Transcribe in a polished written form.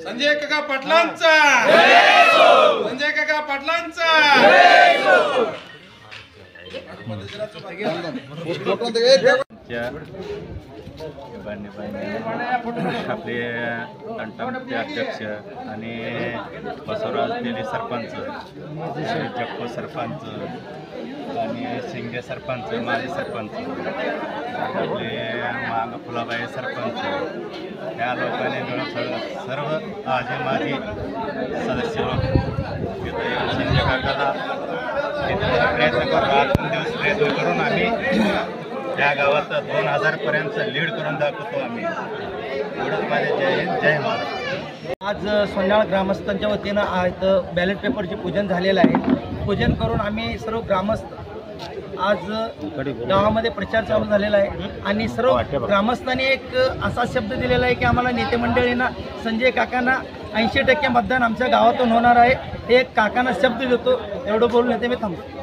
संजय काका पाटलांचा संजय काका पाटलांचा आपले तंटाचे अध्यक्ष आणि बसवराज तेली सरपंच, जप्पो सरपंच आणि शिंगे सरपंच, माजी सरपंच, आपले माग फुलाबाई सरपंच, या लोकांनी मिळून सर्व आजी माजी सदस्य संजय काकाला प्रयत्न करून आम्ही या गावात 2000 पर्यंत लीड करून दाखवतो आम्ही. एवढंच माझे जय हिंद जय महाराष्ट्र. आज सोन्याळ ग्रामस्थांच्या वतीनं आज बॅलेट पेपरचे पूजन झालेलं आहे. पूजन करून आम्ही सर्व ग्रामस्थ आज गावामध्ये प्रचार चालू झालेला आहे आणि सर्व ग्रामस्थांनी एक असा शब्द दिलेला आहे की आम्हाला नेते मंडळींना संजय काकांना 80% मतदान आमच्या गावातून होणार आहे. हे काकांना शब्द देतो. एवढं बोलून येते मी थांबतो.